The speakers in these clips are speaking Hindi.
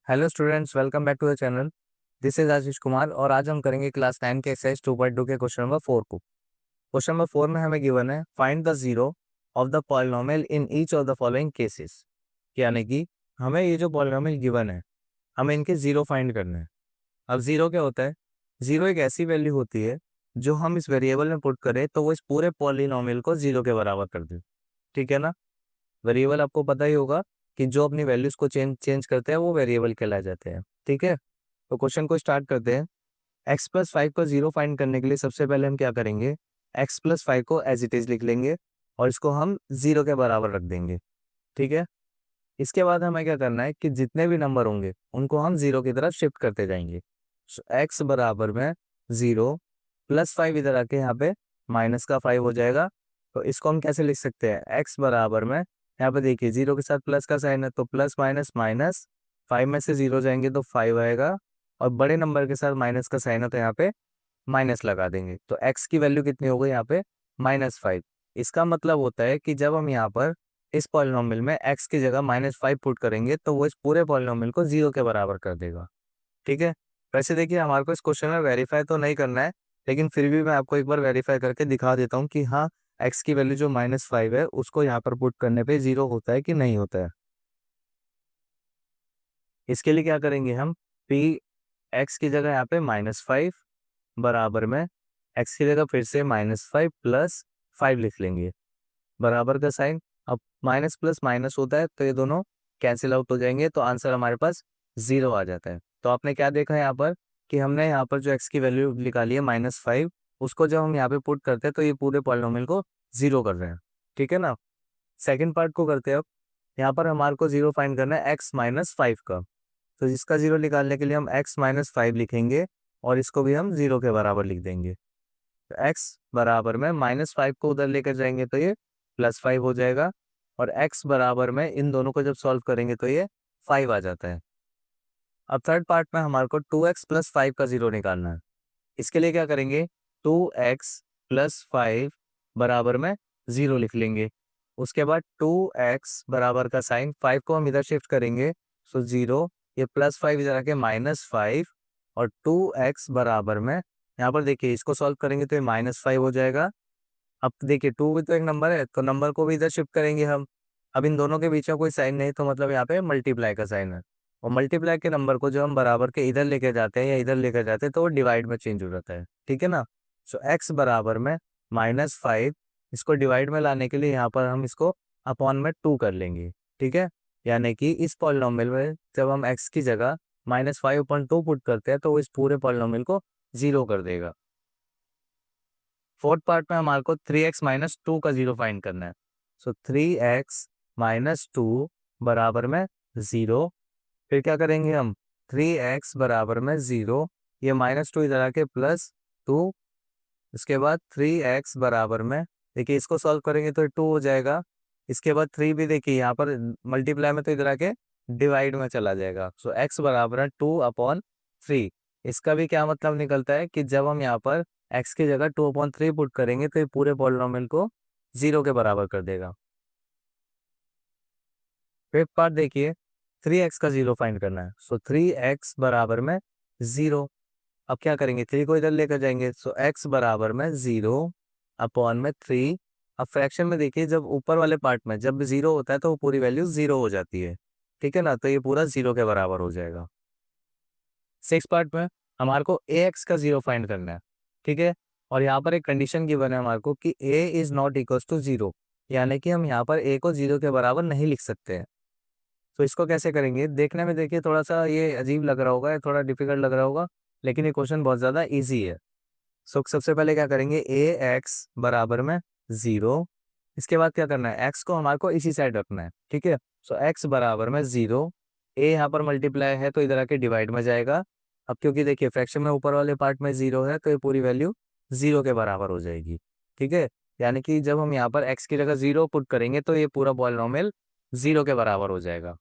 Hello students, welcome back to the channel. This is Ashish Kumar और आज हम करेंगे क्लास 9 के एक्सरसाइज 2.2 के क्वेश्चन नंबर 4 को। क्वेश्चन नंबर 4 में हमें गिवन है find the zero of the polynomial in each of the following cases. यानी कि हमें ये जो पॉलिनोमियल गिवन है हमें इनके जीरो फाइंड करने हैं। अब जीरो क्या होता है? जीरो एक ऐसी वैल्यू होती है जो हम इस वेरिएबल में पुट करें तो वो इस पूरे पॉलिनोमियल को जीरो के बराबर कर दे। ठीक है ना? वेरिएबल आपको पता ही होगा कि जो अपनी वैल्यूज को चेंज चेंज करते हैं वो वेरिएबल कहलाए जाते हैं। ठीक है, तो क्वेश्चन को स्टार्ट करते हैं। x+5 को जीरो फाइंड करने के लिए सबसे पहले हम क्या करेंगे, x+5 को एज इट इज लिख लेंगे और इसको हम जीरो के बराबर रख देंगे। ठीक है, इसके बाद हमें क्या करना है कि जितने भी नंबर होंगे उनको हम जीरो की तरफ शिफ्ट करते जाएंगे। x बराबर में जीरो प्लस 5 इधर आके यहाँ पे माइनस का 5 हो जाएगा। तो इसको हम कैसे लिख सकते हैं, x बराबर में यहाँ पे देखिए जीरो के साथ प्लस का साइन है तो प्लस माइनस माइनस, 5 में से जीरो जाएंगे तो 5 आएगा और बड़े नंबर के साथ माइनस का साइन है तो यहाँ पे माइनस लगा देंगे। तो x की वैल्यू कितनी हो गई यहाँ पे -5। इसका मतलब होता है कि जब हम यहाँ पर इस पॉलिनोमियल में x की जगह -5 पुट करेंगे तो वो इस पूरे पॉलिनोमियल को जीरो के बराबर कर देगा। ठीक है, वैसे देखिए हमारे को इस क्वेश्चन में वेरीफाई तो नहीं करना है, लेकिन फिर भी मैं आपको एक बार वेरीफाई करके दिखा देता हूँ कि हाँ x की वैल्यू जो -5 है उसको यहाँ पर पुट करने पे जीरो होता है कि नहीं होता है। इसके लिए क्या करेंगे हम, p x की जगह यहाँ पे -5 बराबर में x की जगह फिर से -5 प्लस 5 लिख लेंगे, बराबर का साइन। अब माइनस प्लस माइनस होता है तो ये दोनों कैंसिल आउट हो जाएंगे तो आंसर हमारे पास जीरो आ जाता है। तो आपने क्या देखा यहाँ पर कि हमने यहाँ पर जो x की वैल्यू निकाली है -5, उसको जब हम यहाँ पे पुट करते हैं तो ये पूरे पॉलिनोमियल को जीरो कर रहे हैं। ठीक है ना? सेकंड पार्ट को करते हैं अब। यहाँ पर हमारे को जीरो फाइंड करना है x-5 का। तो इसका जीरो निकालने के लिए हम x-5 लिखेंगे और इसको भी हम जीरो के बराबर लिख देंगे। तो x बराबर में -5 को उधर लेकर जाएंगे तो ये +5 हो जाएगा और x बराबर में इन दोनों को जब सॉल्व करेंगे तो ये 5 आ जाता है। अब थर्ड पार्ट में हमारे को 2x + 5 का जीरो निकालना है। इसके लिए क्या करेंगे, 2x + 5 बराबर में जीरो लिख लेंगे। उसके बाद 2x बराबर का साइन 5 को हम इधर शिफ्ट करेंगे सो जीरो, ये +5 इधर आके -5 और 2x बराबर में यहाँ पर देखिए इसको सॉल्व करेंगे तो ये -5 हो जाएगा। अब देखिए 2 भी तो एक नंबर है तो नंबर को भी इधर शिफ्ट करेंगे हम। अब इन दोनों के बीच में कोई साइन नहीं तो मतलब यहाँ पे मल्टीप्लाई का साइन है और मल्टीप्लाई के नंबर को जो हम बराबर के इधर लेके जाते हैं या इधर लेके जाते हैं तो वो डिवाइड में चेंज हो जाता है। ठीक है ना? सो x बराबर में -5, इसको डिवाइड में लाने के लिए यहाँ पर हम इसको अपॉन में 2 कर लेंगे। ठीक है, यानी कि इस पॉलिनोमियल में जब हम x की जगह -5/2 पुट करते हैं तो वो इस पूरे पॉलिनोमियल को जीरो कर देगा। फोर्थ पार्ट में हमारे को 3x-2 का जीरो फाइंड करना है। सो 3x-2 बराबर में जीरो, फिर क्या करेंगे हम, 3x बराबर में जीरो, ये -2 इधर आके +2, इसके बाद 3x बराबर में देखिए इसको सॉल्व करेंगे तो 2 हो जाएगा। इसके बाद 3 भी देखिए यहाँ पर मल्टीप्लाई में तो इधर आके डिवाइड में चला जाएगा। सो x बराबर है 2/3। इसका भी क्या मतलब निकलता है कि जब हम यहाँ पर x की जगह 2/3 पुट करेंगे तो ये पूरे पॉलिनोमियल को जीरो के बराबर कर देगा। फिफ्थ पार्ट देखिए, 3x का जीरो फाइंड करना है। सो 3x बराबर में जीरो, अब क्या करेंगे 3 को इधर लेकर जाएंगे सो x बराबर में जीरो अपॉन में 3। अब फ्रैक्शन में देखिए जब ऊपर वाले पार्ट में जब जीरो होता है तो वो पूरी वैल्यू जीरो हो जाती है। ठीक है ना? तो ये पूरा जीरो के बराबर हो जाएगा। सिक्स पार्ट में हमारे को ax का जीरो फाइंड करना है। ठीक है, और यहाँ पर एक कंडीशन गिवन है हमारे को कि a is not equal to zero, यानी कि हम यहाँ पर a को जीरो के बराबर नहीं लिख सकते हैं। तो इसको कैसे करेंगे, देखने में देखिए थोड़ा सा ये अजीब लग रहा होगा, थोड़ा डिफिकल्ट लग रहा होगा, लेकिन ये क्वेश्चन बहुत ज़्यादा ईजी है। सो सबसे पहले क्या करेंगे, ax बराबर में जीरो, इसके बाद क्या करना है x को हमारे को इसी साइड रखना है। ठीक है, सो x बराबर में जीरो, a यहाँ पर मल्टीप्लाई है तो इधर आके डिवाइड में जाएगा। अब क्योंकि देखिए फ्रैक्शन में ऊपर वाले पार्ट में जीरो है तो ये पूरी वैल्यू जीरो के बराबर हो जाएगी। ठीक है, यानी कि जब हम यहाँ पर x की जगह जीरो पुट करेंगे तो ये पूरा पॉलिनोमियल जीरो के बराबर हो जाएगा।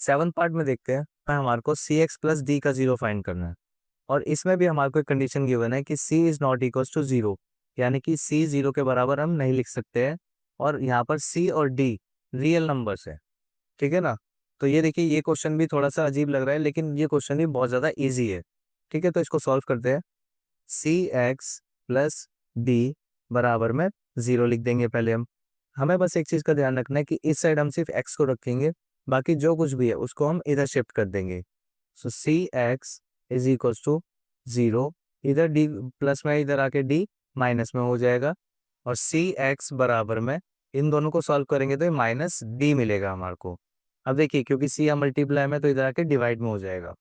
सेवन पार्ट में देखते हैं, हमारे को cx + d का जीरो फाइंड करना है और इसमें भी हमारे को एक कंडीशन गिवन है कि c is not equal to zero, यानी कि c जीरो के बराबर हम नहीं लिख सकते हैं और यहाँ पर c और d रियल नंबर्स है। ठीक है ना? तो ये देखिए ये क्वेश्चन भी थोड़ा सा अजीब लग रहा है, लेकिन ये क्वेश्चन भी बहुत ज़्यादा ईजी है। ठीक है, तो इसको सॉल्व करते हैं। सी एक्स प्लस डी बराबर में 0 लिख देंगे पहले हम। हमें बस एक चीज़ का ध्यान रखना है कि इस साइड हम सिर्फ एक्स को रखेंगे, बाकी जो कुछ भी है उसको हम इधर शिफ्ट कर देंगे। सो सी एक्स इज इक्वल टू 0, इधर डी प्लस में इधर आके डी माइनस में हो जाएगा, और सी एक्स बराबर में इन दोनों को सॉल्व करेंगे तो ये माइनस डी मिलेगा हमारे को। अब देखिए क्योंकि सी यहाँ मल्टीप्लाई में तो इधर आके डिवाइड में हो जाएगा।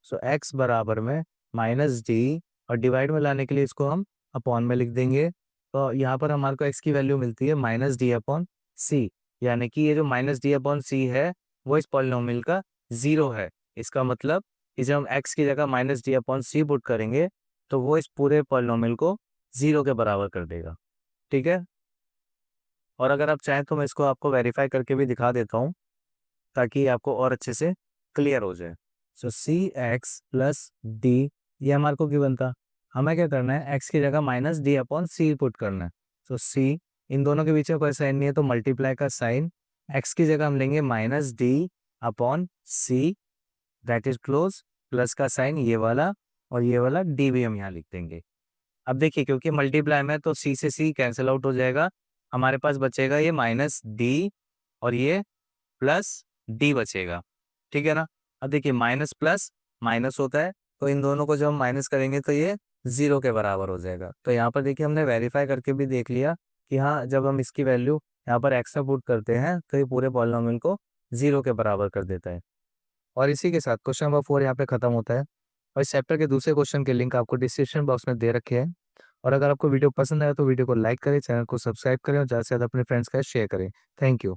सो एक्स बराबर में माइनस डी, और डिवाइड में लाने के लिए इसको हम अपॉन में लिख देंगे। तो यहाँ पर हमारे को एक्स की वैल्यू मिलती है माइनस डी अपॉन सी, यानी कि ये जो माइनस डी अपॉन सी है वो इस पॉलिनोमियल का 0 है। इसका मतलब कि जब हम एक्स की जगह माइनस डी अपॉन सी पुट करेंगे तो वो इस पूरे पॉलिनोमियल को 0 के बराबर कर देगा। ठीक है, और अगर आप चाहें तो मैं इसको आपको वेरीफाई करके भी दिखा देता हूँ ताकि आपको और अच्छे से क्लियर हो जाए। सो सी एक्स प्लस डी, ये हमारे को गिवन था। हमें क्या करना है, एक्स की जगह माइनस डी अपॉन सी पुट करना है। सो सी, इन दोनों के बीच में कोई साइन नहीं है तो मल्टीप्लाई का साइन, एक्स की जगह हम लेंगे minus D upon C, that is close, plus का साइन ये वाला, और ये वाला डी भी हम यहाँ लिख देंगे। अब देखिए क्योंकि मल्टीप्लाई में तो सी से सी कैंसिल आउट हो जाएगा, हमारे पास बचेगा ये माइनस डी और ये प्लस डी बचेगा। ठीक है ना। अब देखिए माइनस प्लस माइनस होता है, तो इन दोनों को जब हम माइनस करेंगे तो ये 0 के बराबर हो जाएगा। तो यहाँ पर देखिए हमने वेरीफाई करके भी देख लिया कि हाँ, जब हम इसकी वैल्यू यहाँ पर एक्स में पुट करते हैं तो ये पूरे पॉलिनोमियल को 0 के बराबर कर देता है। और इसी के साथ क्वेश्चन नंबर 4 यहाँ पे खत्म होता है। और इस चैप्टर के दूसरे क्वेश्चन के लिंक आपको डिस्क्रिप्शन बॉक्स में दे रखे हैं। और अगर आपको वीडियो पसंद आया तो वीडियो को लाइक करें, चैनल को सब्सक्राइब करें और ज़्यादा से ज़्यादा अपने फ्रेंड्स के साथ शेयर करें। Thank you.